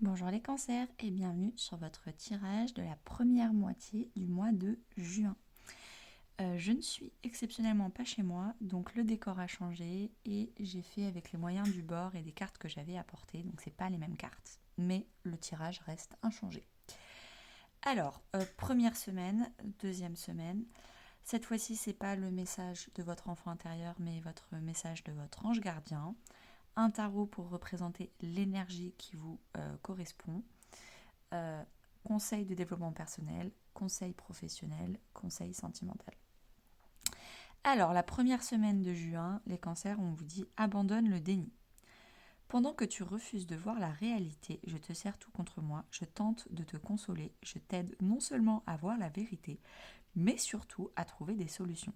Bonjour les cancers et bienvenue sur votre tirage de la première moitié du mois de juin. Je ne suis exceptionnellement pas chez moi, donc le décor a changé et j'ai fait avec les moyens du bord et des cartes que j'avais apportées, donc c'est pas les mêmes cartes, mais le tirage reste inchangé. Alors, première semaine, deuxième semaine, cette fois-ci c'est pas le message de votre enfant intérieur, mais votre message de votre ange gardien. Un tarot pour représenter l'énergie qui vous correspond. Euh, Conseil de développement personnel, conseil professionnel, conseil sentimental. Alors, la première semaine de juin, les cancers, on vous dit abandonne le déni. Pendant que tu refuses de voir la réalité, je te serre tout contre moi, je tente de te consoler, je t'aide non seulement à voir la vérité, mais surtout à trouver des solutions.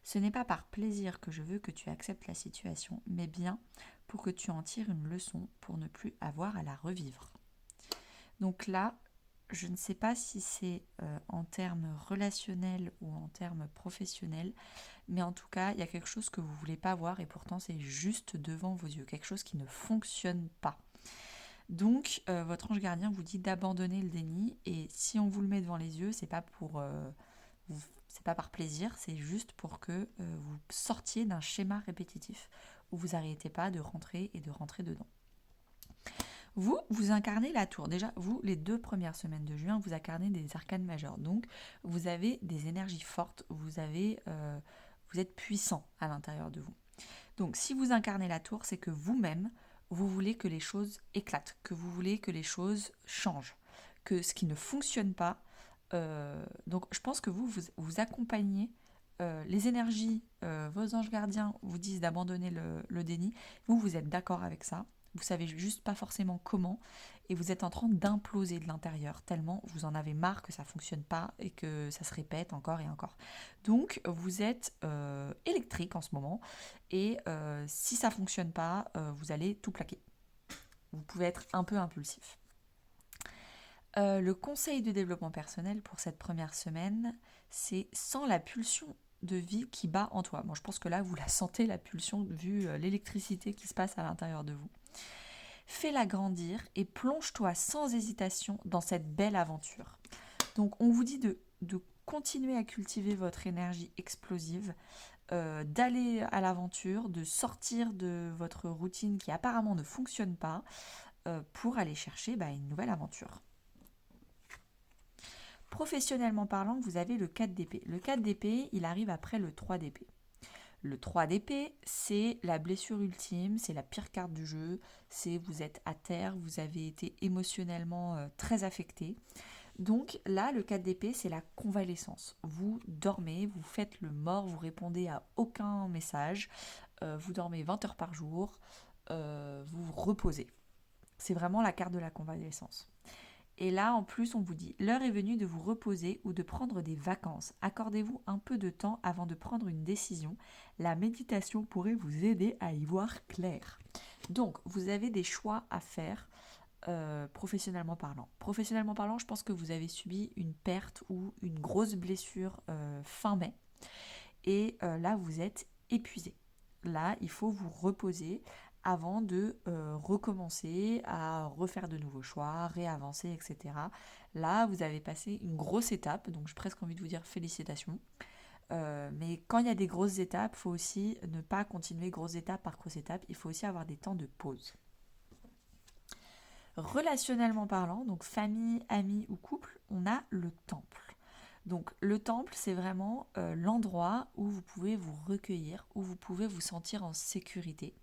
Ce n'est pas par plaisir que je veux que tu acceptes la situation, mais bien pour que tu en tires une leçon pour ne plus avoir à la revivre. Donc là, je ne sais pas si c'est en termes relationnels ou en termes professionnels, mais en tout cas, il y a quelque chose que vous ne voulez pas voir et pourtant c'est juste devant vos yeux, quelque chose qui ne fonctionne pas. Donc, votre ange gardien vous dit d'abandonner le déni et si on vous le met devant les yeux, c'est pas par plaisir, c'est juste pour que vous sortiez d'un schéma répétitif où vous n'arrêtez pas de rentrer et de rentrer dedans. Vous incarnez la tour. Déjà, vous, les 2 premières semaines de juin, vous incarnez des arcanes majeures. Donc, vous avez des énergies fortes, vous êtes puissant à l'intérieur de vous. Donc, si vous incarnez la tour, c'est que vous-même, vous voulez que les choses éclatent, que vous voulez que les choses changent, que ce qui ne fonctionne pas. Donc, je pense que vous accompagnez les énergies, vos anges gardiens vous disent d'abandonner le déni. Vous êtes d'accord avec ça. Vous savez juste pas forcément comment et vous êtes en train d'imploser de l'intérieur tellement vous en avez marre que ça fonctionne pas et que ça se répète encore et encore. Donc vous êtes électrique en ce moment et si ça fonctionne pas, vous allez tout plaquer. Vous pouvez être un peu impulsif. Le conseil de développement personnel pour cette première semaine, c'est sans la pulsion de vie qui bat en toi. Bon, je pense que là, vous la sentez, la pulsion, vu l'électricité qui se passe à l'intérieur de vous. Fais-la grandir et plonge-toi sans hésitation dans cette belle aventure. Donc, on vous dit de continuer à cultiver votre énergie explosive, d'aller à l'aventure, de sortir de votre routine qui apparemment ne fonctionne pas, pour aller chercher une nouvelle aventure. Professionnellement parlant, vous avez le 4 d'épée. Le 4 d'épée, il arrive après le 3 d'épée. Le 3 d'épée, c'est la blessure ultime, c'est la pire carte du jeu, c'est vous êtes à terre, vous avez été émotionnellement très affecté. Donc là, le 4 d'épée, c'est la convalescence. Vous dormez, vous faites le mort, vous répondez à aucun message, vous dormez 20 heures par jour, vous vous reposez. C'est vraiment la carte de la convalescence. Et là, en plus, on vous dit, l'heure est venue de vous reposer ou de prendre des vacances. Accordez-vous un peu de temps avant de prendre une décision. La méditation pourrait vous aider à y voir clair. Donc, vous avez des choix à faire professionnellement parlant. Professionnellement parlant, je pense que vous avez subi une perte ou une grosse blessure fin mai. Et là, vous êtes épuisé. Là, il faut vous reposer avant de recommencer à refaire de nouveaux choix, réavancer, etc. Là, vous avez passé une grosse étape, donc j'ai presque envie de vous dire félicitations. Mais quand il y a des grosses étapes, il faut aussi ne pas continuer grosse étape par grosse étape, il faut aussi avoir des temps de pause. Relationnellement parlant, donc famille, amis ou couple, on a le temple. Donc le temple, c'est vraiment l'endroit où vous pouvez vous recueillir, où vous pouvez vous sentir en sécurité.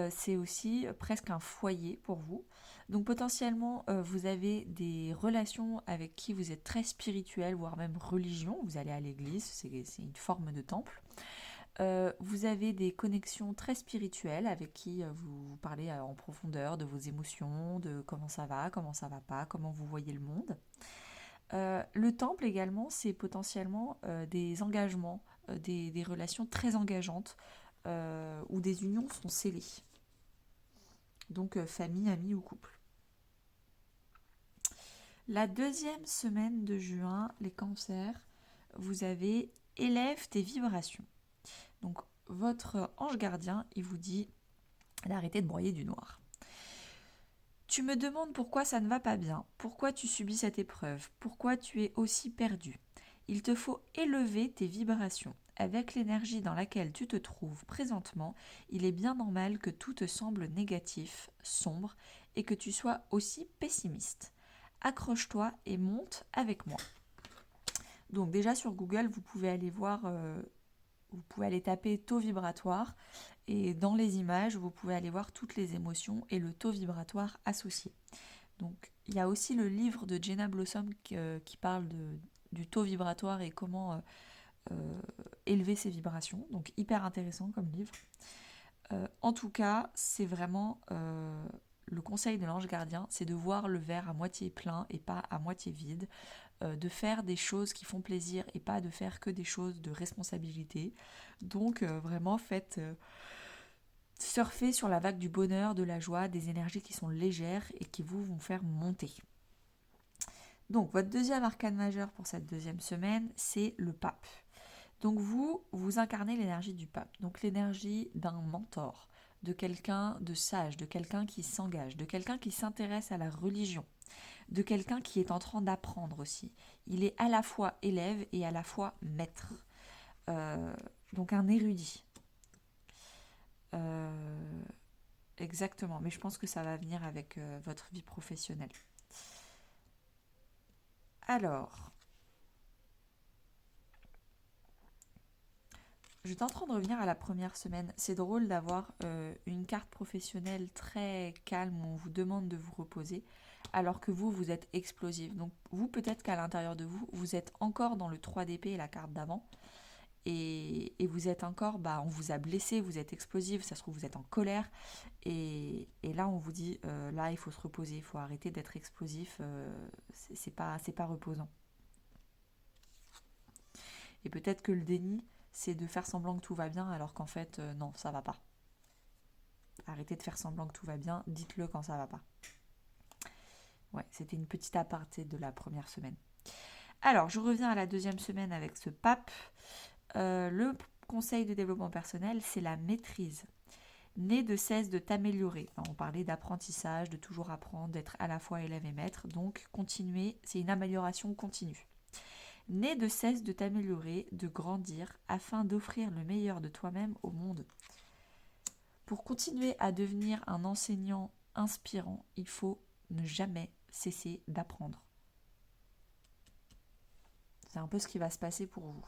C'est aussi presque un foyer pour vous. Donc potentiellement, vous avez des relations avec qui vous êtes très spirituel, voire même religion. Vous allez à l'église, c'est une forme de temple. Vous avez des connexions très spirituelles avec qui vous parlez en profondeur de vos émotions, de comment ça va pas, comment vous voyez le monde. Le temple également, c'est potentiellement des engagements, des relations très engageantes où des unions sont scellées. Donc famille, amis ou couple. La deuxième semaine de juin, les cancers, vous avez élève tes vibrations. Donc votre ange gardien, il vous dit d'arrêter de broyer du noir. Tu me demandes pourquoi ça ne va pas bien, pourquoi tu subis cette épreuve, pourquoi tu es aussi perdu. Il te faut élever tes vibrations. Avec l'énergie dans laquelle tu te trouves présentement, il est bien normal que tout te semble négatif, sombre, et que tu sois aussi pessimiste. Accroche-toi et monte avec moi. Donc déjà sur Google, vous pouvez aller voir, vous pouvez aller taper taux vibratoire, et dans les images, vous pouvez aller voir toutes les émotions et le taux vibratoire associé. Donc il y a aussi le livre de Jenna Blossom qui parle du taux vibratoire et comment élever ses vibrations. Donc hyper intéressant comme livre. En tout cas, c'est vraiment le conseil de l'ange gardien, c'est de voir le verre à moitié plein et pas à moitié vide, de faire des choses qui font plaisir et pas de faire que des choses de responsabilité. Donc vraiment faites surfer sur la vague du bonheur, de la joie, des énergies qui sont légères et qui vous vont faire monter. Donc votre deuxième arcane majeur pour cette deuxième semaine, c'est le pape. Donc vous incarnez l'énergie du pape, donc l'énergie d'un mentor, de quelqu'un de sage, de quelqu'un qui s'engage, de quelqu'un qui s'intéresse à la religion, de quelqu'un qui est en train d'apprendre aussi. Il est à la fois élève et à la fois maître, donc un érudit. Exactement, mais je pense que ça va venir avec votre vie professionnelle. Alors, j'étais en train de revenir à la première semaine. C'est drôle d'avoir une carte professionnelle très calme où on vous demande de vous reposer, alors que vous êtes explosif. Donc vous, peut-être qu'à l'intérieur de vous, vous êtes encore dans le 3 d'épée et la carte d'avant. Et vous êtes encore, on vous a blessé, vous êtes explosif, ça se trouve vous êtes en colère. Et là, on vous dit, là, il faut se reposer, il faut arrêter d'être explosif, c'est pas reposant. Et peut-être que le déni, c'est de faire semblant que tout va bien, alors qu'en fait, non, ça va pas. Arrêtez de faire semblant que tout va bien, dites-le quand ça va pas. Ouais, c'était une petite aparté de la première semaine. Alors, je reviens à la deuxième semaine avec ce pape. Le conseil de développement personnel, c'est la maîtrise. N'aie de cesse de t'améliorer. Enfin, on parlait d'apprentissage, de toujours apprendre, d'être à la fois élève et maître. Donc, continuer, c'est une amélioration continue. N'aie de cesse de t'améliorer, de grandir, afin d'offrir le meilleur de toi-même au monde. Pour continuer à devenir un enseignant inspirant, il faut ne jamais cesser d'apprendre. C'est un peu ce qui va se passer pour vous.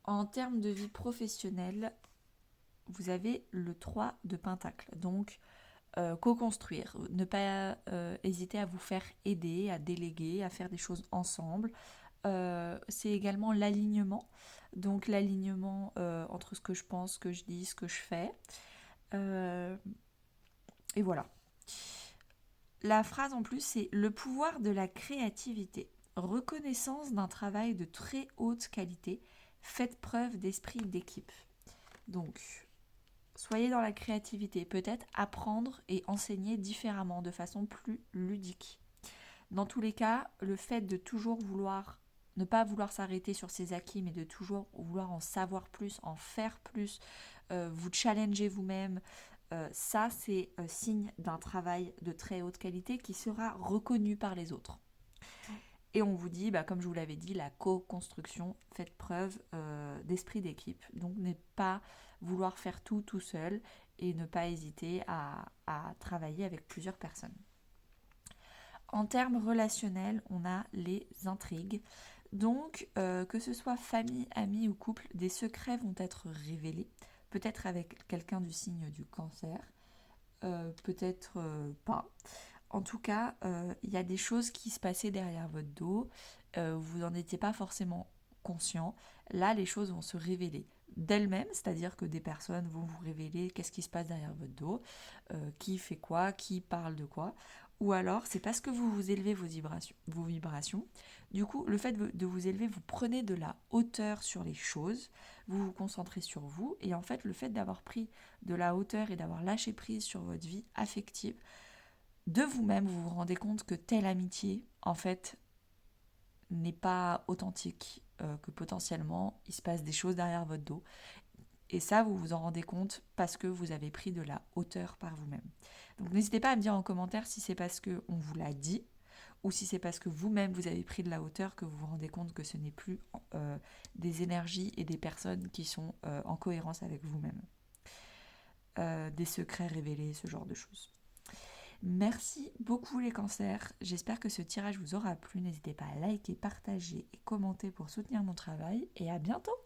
En termes de vie professionnelle, vous avez le 3 de Pentacle. Donc, co-construire. Ne pas hésiter à vous faire aider, à déléguer, à faire des choses ensemble. C'est également l'alignement. Donc, l'alignement entre ce que je pense, ce que je dis, ce que je fais. Et voilà. La phrase en plus, c'est le pouvoir de la créativité. Reconnaissance d'un travail de très haute qualité. Faites preuve d'esprit d'équipe. Donc, soyez dans la créativité. Peut-être apprendre et enseigner différemment, de façon plus ludique. Dans tous les cas, le fait de toujours vouloir, ne pas vouloir s'arrêter sur ses acquis, mais de toujours vouloir en savoir plus, en faire plus, vous challenger vous-même, ça c'est signe d'un travail de très haute qualité qui sera reconnu par les autres. Et on vous dit, comme je vous l'avais dit, la co-construction, faites preuve d'esprit d'équipe. Donc ne pas vouloir faire tout seul et ne pas hésiter à travailler avec plusieurs personnes. En termes relationnels, on a les intrigues. Donc, que ce soit famille, amis ou couple, des secrets vont être révélés. Peut-être avec quelqu'un du signe du cancer, peut-être pas. En tout cas, il y a des choses qui se passaient derrière votre dos. Vous n'en étiez pas forcément conscient. Là, les choses vont se révéler d'elles-mêmes, c'est-à-dire que des personnes vont vous révéler qu'est-ce qui se passe derrière votre dos, qui fait quoi, qui parle de quoi. Ou alors, c'est parce que vous élevez vos vibrations. Du coup, le fait de vous élever, vous prenez de la hauteur sur les choses, vous vous concentrez sur vous, et en fait, le fait d'avoir pris de la hauteur et d'avoir lâché prise sur votre vie affective, de vous-même, vous vous rendez compte que telle amitié, en fait, n'est pas authentique, que potentiellement, il se passe des choses derrière votre dos. Et ça, vous vous en rendez compte parce que vous avez pris de la hauteur par vous-même. Donc n'hésitez pas à me dire en commentaire si c'est parce qu'on vous l'a dit ou si c'est parce que vous-même vous avez pris de la hauteur que vous vous rendez compte que ce n'est plus des énergies et des personnes qui sont en cohérence avec vous-même. Des secrets révélés, ce genre de choses. Merci beaucoup les cancers, j'espère que ce tirage vous aura plu, n'hésitez pas à liker, partager et commenter pour soutenir mon travail et à bientôt.